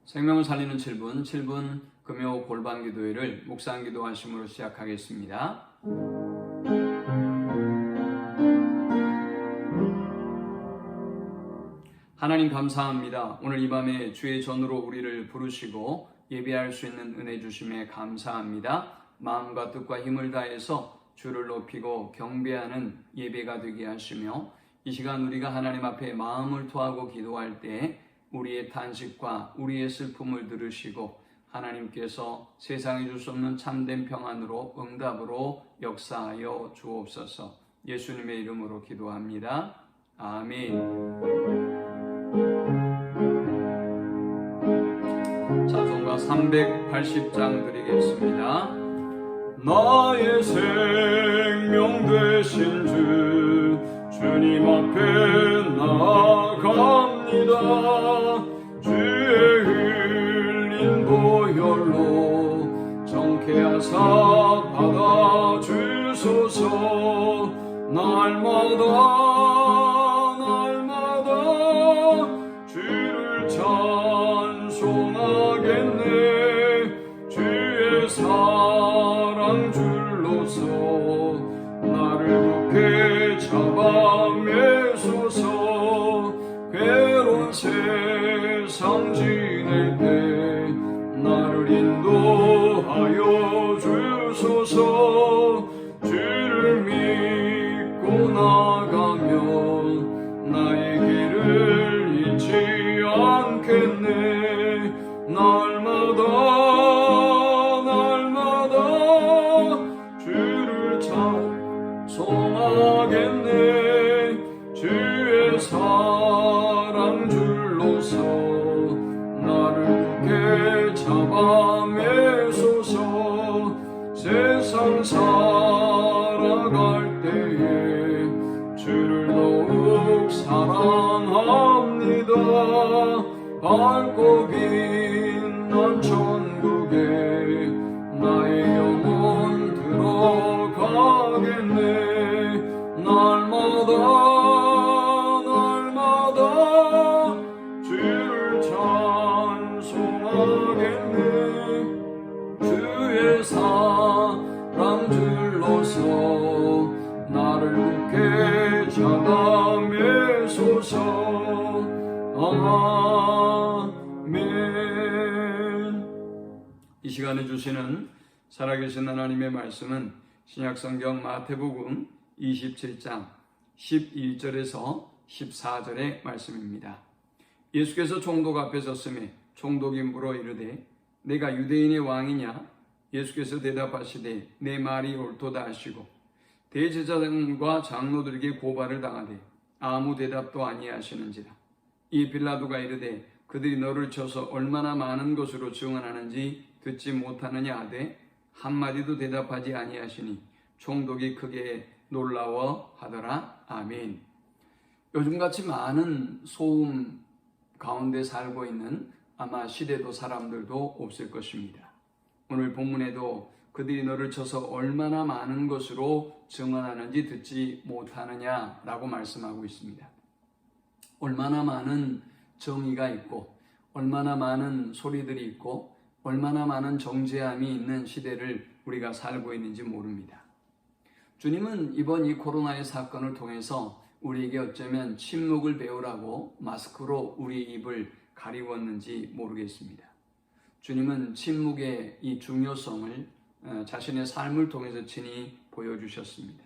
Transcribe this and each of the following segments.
생명을 살리는 7분 금요 골반 기도회를 묵상 기도하심으로 시작하겠습니다. 하나님 감사합니다. 오늘 이 밤에 주의 전으로 우리를 부르시고 예배할 수 있는 은혜 주심에 감사합니다. 마음과 뜻과 힘을 다해서 주를 높이고 경배하는 예배가 되게 하시며 이 시간 우리가 하나님 앞에 마음을 토하고 기도할 때 우리의 탄식과 우리의 슬픔을 들으시고 하나님께서 세상에 줄 수 없는 참된 평안으로 응답으로 역사하여 주옵소서. 예수님의 이름으로 기도합니다. 아멘. 찬송가 380장 드리겠습니다. 나의 생명 되신 주님 앞에 나아갑니다. 주의 흘린 보혈로 정케하사 받아주소서. 날마다 주를 찬송하겠네. 주의 사랑 줄로서 나를 굳게 잡아매소서. 괴로운 세상 지낼 때 나를 인도하여 주소서. 주를 믿고 나가면 나의 길을 잃지 않겠네. 날마다 주를 찬송하겠네. 주의 사랑 줄로서 나를 굳게 잡아매소서. 세상 살아갈 때에 주를 더욱 사랑합니다. 밝고 빛난 천국에 나의 영혼 들어가겠네. 날마다 주를 찬송하겠네. 주의 사랑 줄로서 나를 굳게 잡아매소서. 아멘. 이 시간에 주시는 살아계신 하나님의 말씀은 신약성경 마태복음 27장 11절에서 14절의 말씀입니다. 예수께서 총독 앞에 섰으매 총독이 물어 이르되 내가 유대인의 왕이냐? 예수께서 대답하시되 내 말이 옳도다 하시고 대제사장과 장로들에게 고발을 당하되 아무 대답도 아니하시는지라. 이 빌라도가 이르되 그들이 너를 쳐서 얼마나 많은 것으로 증언하는지 듣지 못하느냐 하되 한마디도 대답하지 아니하시니 총독이 크게 놀라워하더라. 아멘. 요즘같이 많은 소음 가운데 살고 있는 아마 시대도 사람들도 없을 것입니다. 오늘 본문에도 그들이 너를 쳐서 얼마나 많은 것으로 증언하는지 듣지 못하느냐라고 말씀하고 있습니다. 얼마나 많은 정의가 있고 얼마나 많은 소리들이 있고 얼마나 많은 정죄함이 있는 시대를 우리가 살고 있는지 모릅니다. 주님은 이번 이 코로나의 사건을 통해서 우리에게 어쩌면 침묵을 배우라고 마스크로 우리 입을 가리웠는지 모르겠습니다. 주님은 침묵의 이 중요성을 자신의 삶을 통해서 친히 보여주셨습니다.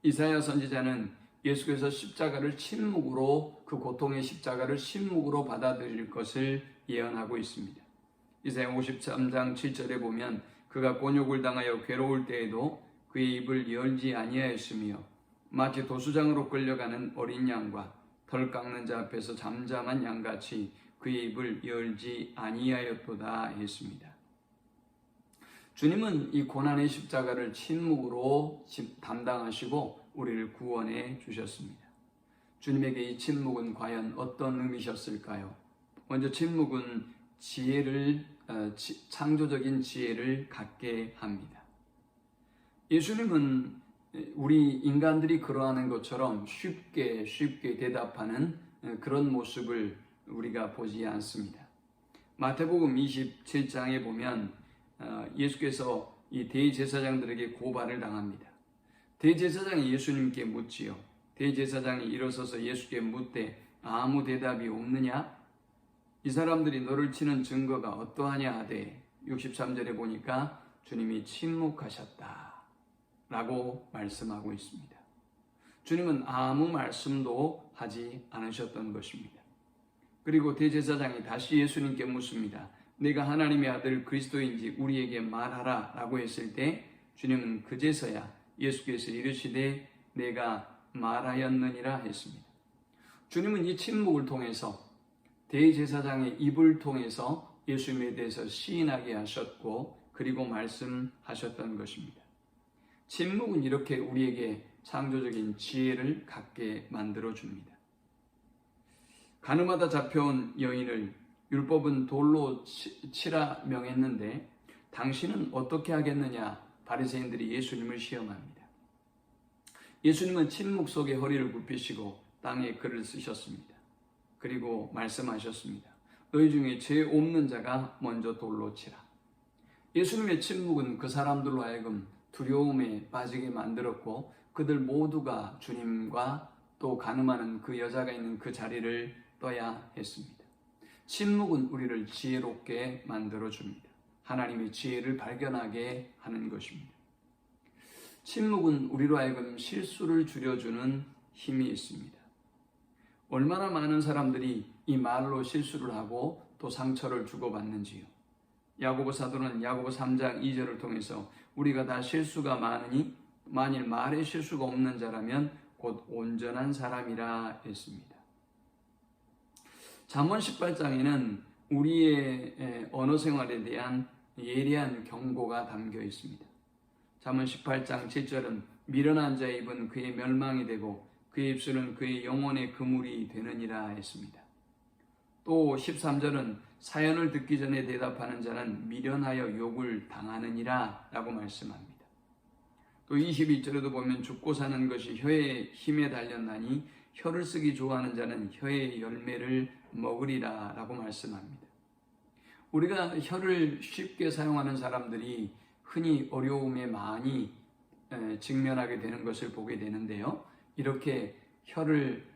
이사야 선지자는 예수께서 십자가를 침묵으로, 그 고통의 십자가를 침묵으로 받아들일 것을 예언하고 있습니다. 이사야 53장 7절에 보면 그가 곤욕을 당하여 괴로울 때에도 그의 입을 열지 아니하였으며 마치 도수장으로 끌려가는 어린 양과 털 깎는 자 앞에서 잠잠한 양같이 그의 입을 열지 아니하였도다 했습니다. 주님은 이 고난의 십자가를 침묵으로 담당하시고 우리를 구원해 주셨습니다. 주님에게 이 침묵은 과연 어떤 의미셨을까요? 먼저 침묵은 창조적인 지혜를 갖게 합니다. 예수님은 우리 인간들이 그러하는 것처럼 쉽게 대답하는 그런 모습을 우리가 보지 않습니다. 마태복음 27장에 보면 예수께서 이 대제사장들에게 고발을 당합니다. 대제사장이 예수님께 묻지요. 대제사장이 일어서서 예수께 묻되 아무 대답이 없느냐? 이 사람들이 너를 치는 증거가 어떠하냐 하되 63절에 보니까 주님이 침묵하셨다 라고 말씀하고 있습니다. 주님은 아무 말씀도 하지 않으셨던 것입니다. 그리고 대제사장이 다시 예수님께 묻습니다. 내가 하나님의 아들 그리스도인지 우리에게 말하라 라고 했을 때 주님은 그제서야 예수께서 이르시되 내가 말하였느니라 했습니다. 주님은 이 침묵을 통해서 대제사장의 입을 통해서 예수님에 대해서 시인하게 하셨고 그리고 말씀하셨던 것입니다. 침묵은 이렇게 우리에게 창조적인 지혜를 갖게 만들어줍니다. 가늠하다 잡혀온 여인을 율법은 돌로 치라 명했는데 당신은 어떻게 하겠느냐 바리새인들이 예수님을 시험합니다. 예수님은 침묵 속에 허리를 굽히시고 땅에 글을 쓰셨습니다. 그리고 말씀하셨습니다. 너희 중에 죄 없는 자가 먼저 돌로 치라. 예수님의 침묵은 그 사람들로 하여금 두려움에 빠지게 만들었고 그들 모두가 주님과 또 가늠하는 그 여자가 있는 그 자리를 떠야 했습니다. 침묵은 우리를 지혜롭게 만들어줍니다. 하나님의 지혜를 발견하게 하는 것입니다. 침묵은 우리로 하여금 실수를 줄여주는 힘이 있습니다. 얼마나 많은 사람들이 이 말로 실수를 하고 또 상처를 주고받는지요. 야고보 사도는 야고보 3장 2절을 통해서 우리가 다 실수가 많으니 만일 말에 실수가 없는 자라면 곧 온전한 사람이라 했습니다. 잠언 18장에는 우리의 언어 생활에 대한 예리한 경고가 담겨 있습니다. 잠언 18장 7절은 미련한 자의 입은 그의 멸망이 되고 그의 입술은 그의 영혼의 그물이 되느니라 했습니다. 또 13절은 사연을 듣기 전에 대답하는 자는 미련하여 욕을 당하느니라 라고 말씀합니다. 또 21절에도 보면 죽고 사는 것이 혀의 힘에 달렸나니 혀를 쓰기 좋아하는 자는 혀의 열매를 먹으리라 라고 말씀합니다. 우리가 혀를 쉽게 사용하는 사람들이 흔히 어려움에 많이 직면하게 되는 것을 보게 되는데요. 이렇게 혀를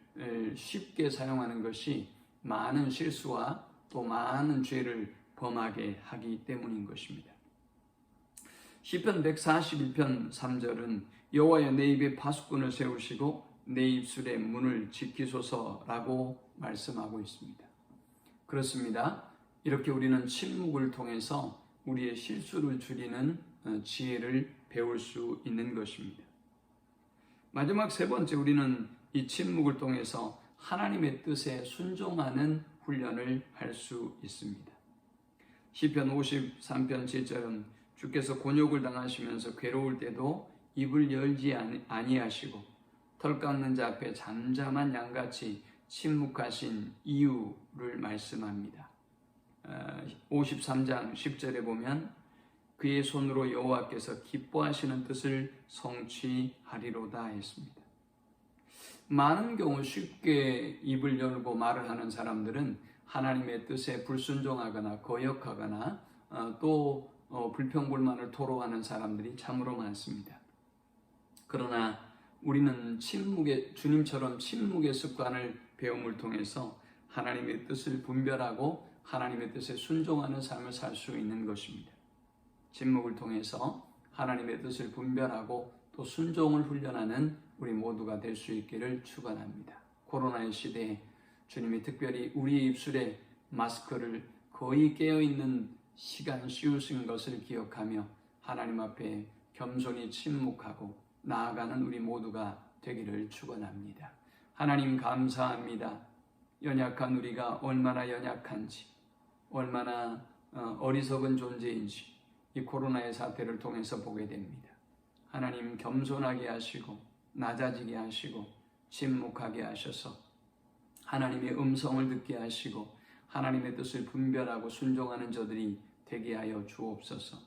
쉽게 사용하는 것이 많은 실수와 또 많은 죄를 범하게 하기 때문인 것입니다. 시편 141편 3절은 여호와여 내 입에 파수꾼을 세우시고 내 입술의 문을 지키소서라고 말씀하고 있습니다. 그렇습니다. 이렇게 우리는 침묵을 통해서 우리의 실수를 줄이는 지혜를 배울 수 있는 것입니다. 마지막 세 번째, 우리는 이 침묵을 통해서 하나님의 뜻에 순종하는 훈련을 할 수 있습니다. 시편 53편 7절은 주께서 곤욕을 당하시면서 괴로울 때도 입을 열지 아니하시고 털 깎는 자 앞에 잠잠한 양같이 침묵하신 이유를 말씀합니다. 53장 10절에 보면 그의 손으로 여호와께서 기뻐하시는 뜻을 성취하리로다 했습니다. 많은 경우 쉽게 입을 열고 말을 하는 사람들은 하나님의 뜻에 불순종하거나 거역하거나 또 불평불만을 토로하는 사람들이 참으로 많습니다. 그러나 우리는 주님처럼 침묵의 습관을 배움을 통해서 하나님의 뜻을 분별하고 하나님의 뜻에 순종하는 삶을 살 수 있는 것입니다. 침묵을 통해서 하나님의 뜻을 분별하고 또 순종을 훈련하는 우리 모두가 될 수 있기를 축원합니다. 코로나의 시대에 주님이 특별히 우리의 입술에 마스크를 거의 깨어있는 시간 씌우신 것을 기억하며 하나님 앞에 겸손히 침묵하고 나아가는 우리 모두가 되기를 축원합니다. 하나님 감사합니다. 연약한 우리가 얼마나 연약한지, 얼마나 어리석은 존재인지 이 코로나의 사태를 통해서 보게 됩니다. 하나님 겸손하게 하시고 낮아지게 하시고 침묵하게 하셔서 하나님의 음성을 듣게 하시고 하나님의 뜻을 분별하고 순종하는 저들이 되게 하여 주옵소서.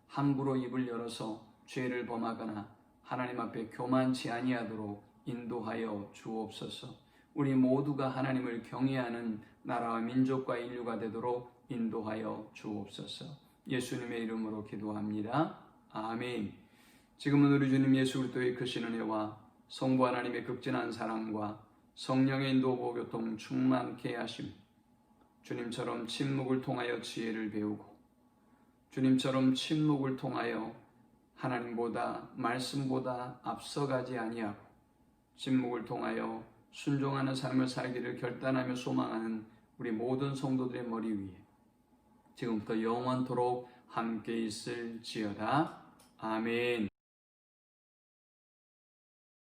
함부로 입을 열어서 죄를 범하거나 하나님 앞에 교만치 아니하도록 인도하여 주옵소서. 우리 모두가 하나님을 경외하는 나라와 민족과 인류가 되도록 인도하여 주옵소서. 예수님의 이름으로 기도합니다. 아멘. 지금은 우리 주님 예수 그리스도의 크신 은혜와 성부 하나님의 극진한 사랑과 성령의 인도 보교통 충만케 하심, 주님처럼 침묵을 통하여 지혜를 배우고 주님처럼 침묵을 통하여 하나님보다 말씀보다 앞서가지 아니하고 침묵을 통하여 순종하는 삶을 살기를 결단하며 소망하는 우리 모든 성도들의 머리 위에 지금부터 영원토록 함께 있을지어다. 아멘.